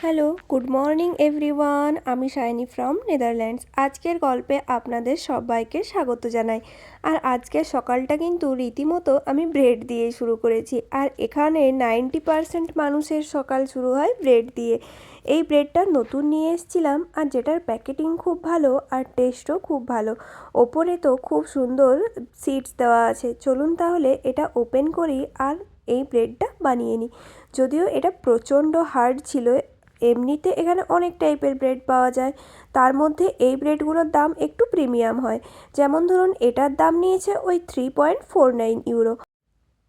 Hello, good morning everyone. আমি shiny from Netherlands. আজকের গল্পে আপনাদের সবাইকে স্বাগত জানাই। আর আজকের সকালটা কিন্তু রীতিমতো আমি ব্রেড দিয়ে শুরু করেছি। আর এখানে 90% মানুষের সকাল শুরু হয় ব্রেড দিয়ে। এই ব্রেডটা নতুন নিয়ে এসেছিলাম, আর যেটার প্যাকেটিং খুব ভালো আর টেস্টও খুব ভালো। ওপরে তো খুব সুন্দর সিডস দেওয়া আছে। চলুন তাহলে এটা ওপেন করি আর এই ব্রেডটা বানিয়ে নিই। যদিও এটা প্রচণ্ড হার্ড ছিল। এমনিতে এখানে অনেক টাইপের ব্রেড পাওয়া যায়, তার মধ্যে এই ব্রেডগুলোর দাম একটু প্রিমিয়াম হয়। যেমন ধরুন এটার দাম নিয়েছে ওই 3.49 ইউরো,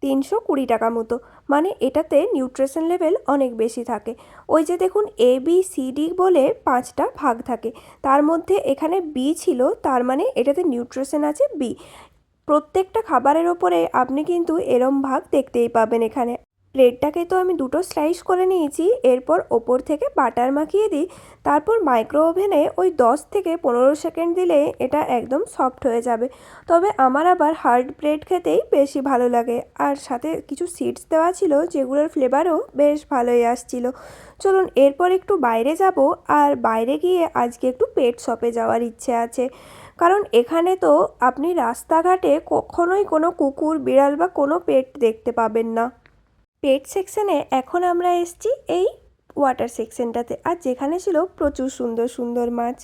320 টাকা মতো। মানে এটাতে নিউট্রিশন লেভেল অনেক বেশি থাকে। ওই যে দেখুন ABCD বলে 5টা ভাগ থাকে, তার মধ্যে এখানে বি ছিল, তার মানে এটাতে নিউট্রিশন আছে বি। প্রত্যেকটা খাবারের ওপরে আপনি কিন্তু এরম ভাগ দেখতেই পাবেন এখানে। ব্রেডটাকে তো আমি দুটো স্লাইস করে নিয়েছি, এরপর ওপর থেকে বাটার মাখিয়ে দিই। তারপর মাইক্রো ওভেনে ওই 10 থেকে 15 সেকেন্ড দিলে এটা একদম সফট হয়ে যাবে। তবে আমার আবার হার্ড ব্রেড খেতেই বেশি ভালো লাগে। আর সাথে কিছু সিডস দেওয়া ছিল, যেগুলোর ফ্লেভারও বেশ ভালোই আসছিল। চলুন এরপর একটু বাইরে যাব। আর বাইরে গিয়ে আজকে একটু পেট শপে যাওয়ার ইচ্ছে আছে। কারণ এখানে তো আপনি রাস্তাঘাটে কখনোই কোনো কুকুর, বিড়াল বা কোনো পেট দেখতে পাবেন না। পেট সেকশনে এখন আমরা এসেছি এই ওয়াটার সেকশনটাতে, আর যেখানে ছিল প্রচুর সুন্দর সুন্দর মাছ।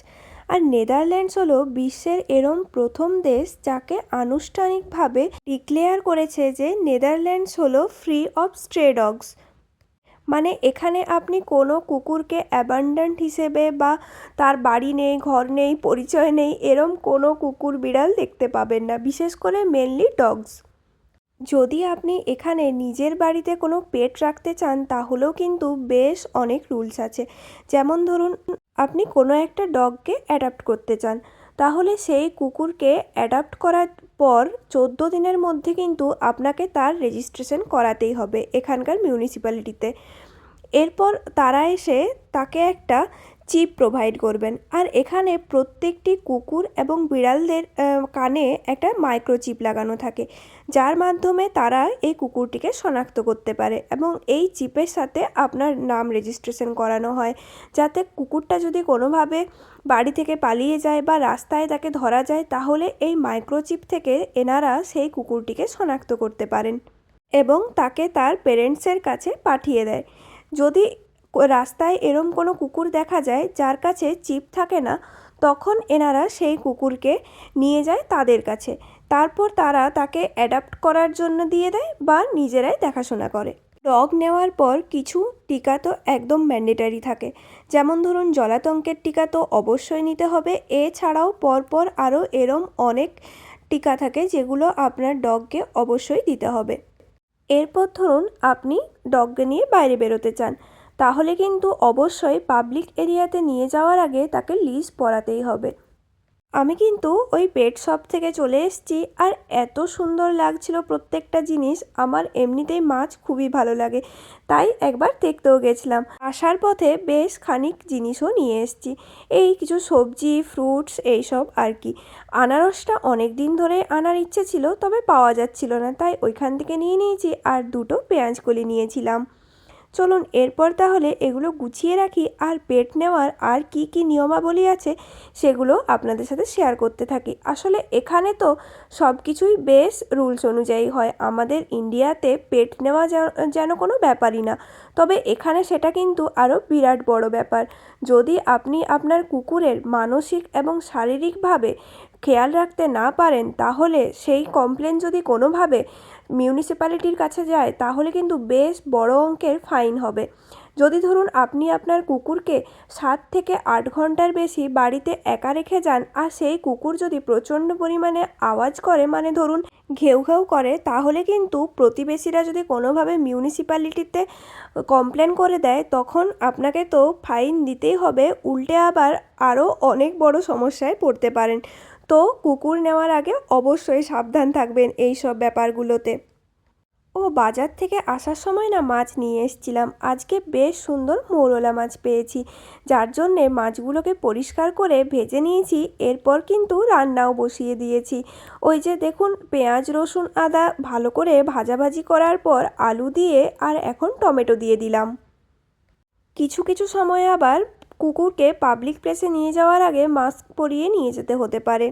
আর নেদারল্যান্ডস হলো বিশ্বের এরম প্রথম দেশ যাকে আনুষ্ঠানিকভাবে ডিক্লেয়ার করেছে যে নেদারল্যান্ডস হলো ফ্রি অফ স্ট্রে ডগস। মানে এখানে আপনি কোনো কুকুরকে অ্যাবান্ডন্ট হিসেবে বা তার বাড়ি নেই, ঘর নেই, পরিচয় নেই, এরম কোনো কুকুর বিড়াল দেখতে পাবেন না, বিশেষ করে মেনলি ডগস। যদি আপনি এখানে নিজের বাড়িতে কোনো পেট রাখতে চান, তাহলেও কিন্তু বেশ অনেক রুলস আছে। যেমন ধরুন আপনি কোনো একটা ডগকে অ্যাডাপ্ট করতে চান, তাহলে সেই কুকুরকে অ্যাডাপ্ট করার পর 14 দিনের মধ্যে কিন্তু আপনাকে তার রেজিস্ট্রেশন করাতেই হবে এখানকার মিউনিসিপ্যালিটিতে। এরপর তারা এসে তাকে একটা চিপ প্রোভাইড করবেন। আর এখানে প্রত্যেকটি কুকুর এবং বিড়ালদের কানে একটা মাইক্রোচিপ লাগানো থাকে, যার মাধ্যমে তারা এই কুকুরটিকে শনাক্ত করতে পারে। এবং এই চিপের সাথে আপনার নাম রেজিস্ট্রেশন করানো হয়, যাতে কুকুরটা যদি কোনোভাবে বাড়ি থেকে পালিয়ে যায় বা রাস্তায় তাকে ধরা যায়, তাহলে এই মাইক্রোচিপ থেকে এনারা সেই কুকুরটিকে শনাক্ত করতে পারেন এবং তাকে তার পেরেন্টসের কাছে পাঠিয়ে দেয়। যদি রাস্তায় এরম কোনো কুকুর দেখা যায় যার কাছে চিপ থাকে না, তখন এনারা সেই কুকুরকে নিয়ে যায় তাদের কাছে। তারপর তারা তাকে অ্যাডাপ্ট করার জন্য দিয়ে দেয় বা নিজেরাই দেখাশোনা করে। ডগ নেওয়ার পর কিছু টিকা তো একদম ম্যান্ডেটারি থাকে। যেমন ধরুন জলাতঙ্কের টিকা তো অবশ্যই নিতে হবে। এছাড়াও পরপর আরও এরম অনেক টিকা থাকে যেগুলো আপনার ডগকে অবশ্যই দিতে হবে। এরপর ধরুন আপনি ডগকে নিয়ে বাইরে বেরোতে চান, তাহলে কিন্তু অবশ্যই পাবলিক এরিয়াতে নিয়ে যাওয়ার আগে তাকে লিশ পরাতেই হবে। আমি কিন্তু ওই পেট শপ থেকে চলে এসেছি, আর এত সুন্দর লাগছিল প্রত্যেকটা জিনিস। আমার এমনিতেই মাছ খুবই ভালো লাগে, তাই একবার দেখতেও গেছিলাম। আসার পথে বেশ খানিক জিনিসও নিয়ে এসেছি, এই কিছু সবজি, ফ্রুটস, এইসব আর কি। আনারসটা অনেক দিন ধরে আনার ইচ্ছে ছিল, তবে পাওয়া যাচ্ছিল না, তাই ওইখান থেকে নিয়ে নিয়েছি। আর দুটো পেঁয়াজ কলি নিয়েছিলাম। চলুন এরপর তাহলে এগুলো গুছিয়ে রাখি, আর পেট নেওয়ার আর কি কি নিয়মাবলী আছে সেগুলো আপনাদের সাথে শেয়ার করতে থাকি। আসলে এখানে তো সব কিছুই বেশ রুলস অনুযায়ী হয়। আমাদের ইন্ডিয়াতে পেট নেওয়া যেন কোনো ব্যাপারই না, তবে এখানে সেটা কিন্তু আরও বিরাট বড় ব্যাপার। যদি আপনি আপনার কুকুরের মানসিক এবং শারীরিকভাবে খেয়াল রাখতে না পারেন, তাহলে সেই কমপ্লেন যদি কোনোভাবে মিউনিসিপ্যালিটির কাছে যায়, তাহলে কিন্তু বেশ বড় অঙ্কের ফাইন হবে। যদি ধরুন আপনি আপনার কুকুরকে 7 থেকে 8 ঘন্টার বেশি বাড়িতে একা রেখে যান, আর সেই কুকুর যদি প্রচণ্ড পরিমাণে আওয়াজ করে, মানে ধরুন ঘেউ ঘেউ করে, তাহলে কিন্তু প্রতিবেশীরা যদি কোনোভাবে মিউনিসিপ্যালিটিতে কমপ্লেন করে দেয়, তখন আপনাকে তো ফাইন দিতেই হবে, উল্টে আবার আরও অনেক বড় সমস্যায় পড়তে পারেন। তো কুকুর নেওয়ার আগে অবশ্যই সাবধান থাকবেন এই সব ব্যাপারগুলোতে। বাজার থেকে আসার সময় না মাছ নিয়ে এসেছিলাম। আজকে বেশ সুন্দর মৌরলা মাছ পেয়েছি, যার জন্যে মাছগুলোকে পরিষ্কার করে ভেজে নিয়েছি। এরপর কিন্তু রান্নাও বসিয়ে দিয়েছি। ওই যে দেখুন পেঁয়াজ, রসুন, আদা ভালো করে ভাজাভাজি করার পর আলু দিয়ে আর এখন টমেটো দিয়ে দিলাম। কিছু কিছু সময় আবার কুকুরকে পাবলিক প্লেসে নিয়ে যাওয়ার আগে মাস্ক পরিয়ে নিয়ে যেতে হতে পারে।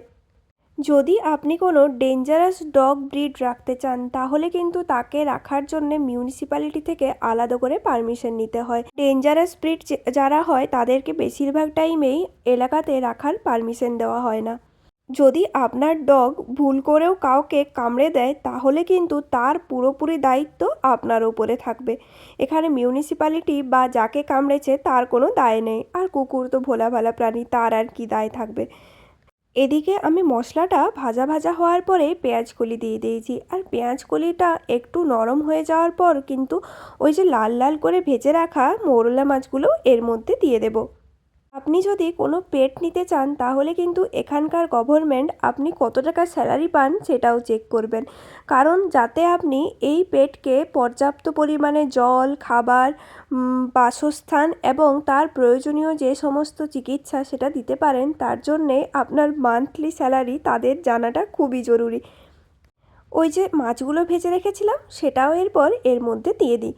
যদি আপনি কোনো ডেঞ্জারাস ডগ ব্রিড রাখতে চান তাহলে কিন্তু তাকে রাখার জন্য মিউনিসিপ্যালিটি থেকে আলাদা করে পারমিশন নিতে হয়। ডেঞ্জারাস ব্রিড যারা হয় তাদেরকে বেশিরভাগ টাইমেই এলাকাতে রাখার পারমিশন দেওয়া হয় না। যদি আপনার ডগ ভুল করেও কাউকে কামড়ে দেয় তাহলে কিন্তু তার পুরোপুরি দায়িত্ব আপনার ওপরে থাকবে। এখানে মিউনিসিপ্যালিটি বা যাকে কামড়েছে তার কোনো দায় নেই, আর কুকুর তো ভোলা ভালা প্রাণী, তার আর কি দায় থাকবে। এদিকে আমি মশলাটা ভাজা ভাজা হওয়ার পরে পেঁয়াজকলি দিয়ে দিয়েছি, আর পেঁয়াজকলিটা একটু নরম হয়ে যাওয়ার পর কিন্তু ওই যে লাল লাল করে ভেজে রাখা মৌরলা মাছগুলো এর মধ্যে দিয়ে দেব। আপনি যদি কোনো পেট নিতে চান তাহলে কিন্তু এখানকার গভর্নমেন্ট আপনি কত টাকা স্যালারি পান সেটাও চেক করবেন, কারণ যাতে আপনি এই পেটকে পর্যাপ্ত পরিমাণে জল, খাবার, বাসস্থান এবং তার প্রয়োজনীয় যে সমস্ত চিকিৎসা সেটা দিতে পারেন, তার জন্যে আপনার মান্থলি স্যালারি তাদের জানাটা খুবই জরুরি। ওই যে মাছগুলো ভেজে রেখেছিলাম সেটাও এরপর এর মধ্যে দিয়ে দিই।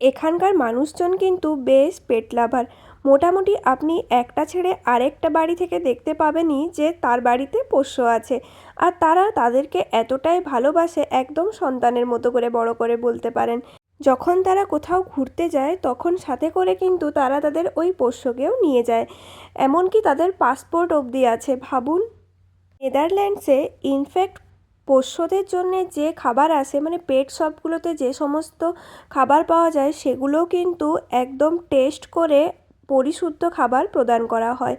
এখানকার মানুষজন কিন্তু বেশ পেট লাভার। মোটামুটি আপনি একটা ছেড়ে আরেকটা বাড়ি থেকে দেখতে পাবেনই যে তার বাড়িতে পোষ্য আছে, আর তারা তাদেরকে এতটাই ভালোবাসে, একদম সন্তানের মতো করে বড় করে বলতে পারেন। যখন তারা কোথাও ঘুরতে যায় তখন সাথে করে কিন্তু তারা তাদের ওই পোষ্যকেও নিয়ে যায়, এমনকি তাদের পাসপোর্ট অবধি আছে, ভাবুন। নেদারল্যান্ডসে ইনফ্যাক্ট পোষ্যদের জন্যে যে খাবার আসে, মানে পেট শপগুলোতে যে সমস্ত খাবার পাওয়া যায় সেগুলোও কিন্তু একদম টেস্ট করে পরিশুদ্ধ খাবার প্রদান করা হয়।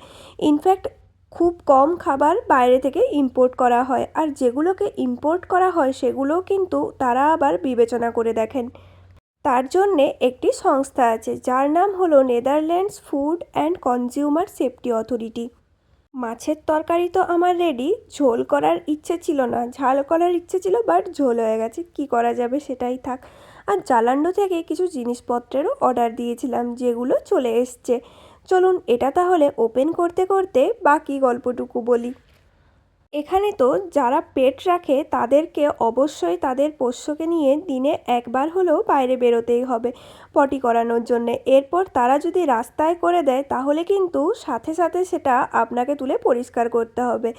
ইনফ্যাক্ট খুব কম খাবার বাইরে থেকে ইম্পোর্ট করা হয়, আর যেগুলোকে ইম্পোর্ট করা হয় সেগুলোও কিন্তু তারা আবার বিবেচনা করে দেখেন। তার জন্যে একটি সংস্থা আছে যার নাম হলো Netherlands food and consumer safety authority. মাছের তরকারি তো আমার রেডি, ঝোল করার ইচ্ছে ছিল না, ঝাল করার ইচ্ছে ছিল, বাট ঝোল হয়ে গেছে, কি করা যাবে সেটাই থাক। আর জালান্ডো থেকে কিছু জিনিসপত্রেরও অর্ডার দিয়েছিলাম যেগুলো চলে এসছে। চলুন এটা তাহলে ওপেন করতে করতে বাকি গল্পটুকু বলি। এখানে তো যারা পেট রাখে তাদেরকে অবশ্যই তাদের পোষ্যকে নিয়ে দিনে একবার হলেও বাইরে বেরোতেই হবে পটি করানোর জন্যে। এরপর তারা যদি রাস্তায় করে দেয় তাহলে কিন্তু সাথে সাথে সেটা আপনাকে তুলে পরিষ্কার করতে হবে।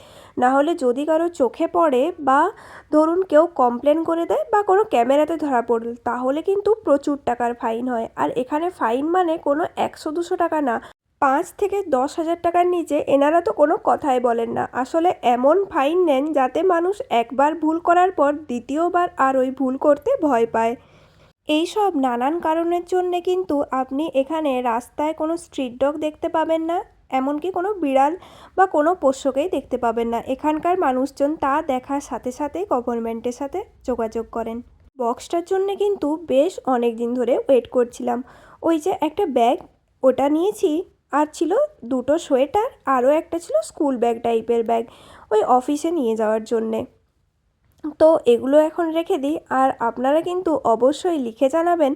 না হলে যদি কারো চোখে পড়ে বা ধরুন কেউ কমপ্লেন করে দেয় বা কোনো ক্যামেরাতে ধরা পড়ল তাহলে কিন্তু প্রচুর টাকার ফাইন হয়। আর এখানে ফাইন মানে কোনো 100-200 টাকা না, 5 থেকে 10,000 টাকার নিচে এনারা তো কোনো কথাই বলেন না। আসলে এমন ফাইন নেন যাতে মানুষ একবার ভুল করার পর দ্বিতীয়বার আর ওই ভুল করতে ভয় পায়। এই সব নানান কারণের জন্যে কিন্তু আপনি এখানে রাস্তায় কোনো স্ট্রিট ডগ দেখতে পাবেন না, এমনকি কোনো বিড়াল বা কোনো পোষ্যকেই দেখতে পাবেন না। এখানকার মানুষজন তা দেখার সাথে সাথেই গভর্নমেন্টের সাথে যোগাযোগ করেন। বক্সটার জন্যে কিন্তু বেশ অনেক দিন ধরে ওয়েট করছিলাম। ওই যে একটা ব্যাগ ওটা নিয়েছি, আর ছিল দুটো সোয়েটার, আরও একটা ছিল স্কুল ব্যাগ টাইপের ব্যাগ ওই অফিসে নিয়ে যাওয়ার জন্যে। তো এগুলো এখন রেখে দিই, আর আপনারা কিন্তু অবশ্যই লিখে জানাবেন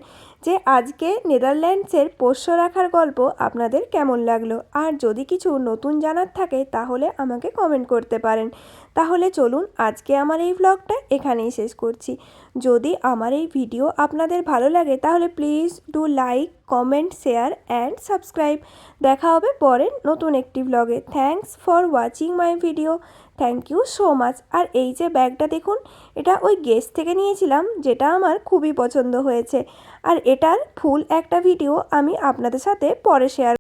যে আজকে নেদারল্যান্ডসের পোষ্য রাখার গল্প আপনাদের কেমন লাগলো। আর যদি কিছু নতুন জানার থাকে তাহলে আমাকে কমেন্ট করতে পারেন। তাহলে চলুন আজকে আমার এই ভ্লগটা এখানেই শেষ করছি। যদি আমার এই ভিডিও আপনাদের ভালো লাগে তাহলে please do like, comment, share and subscribe. দেখা হবে পরের নতুন একটি ভ্লগে। Thanks for watching my video. Thank you so much. আর এই যে ব্যাগটা দেখুন, এটা ওই গেস থেকে নিয়েছিলাম, যেটা আমার খুবই পছন্দ হয়েছে। আর এটার ফুল একটা ভিডিও আমি আপনাদের সাথে পরে শেয়ার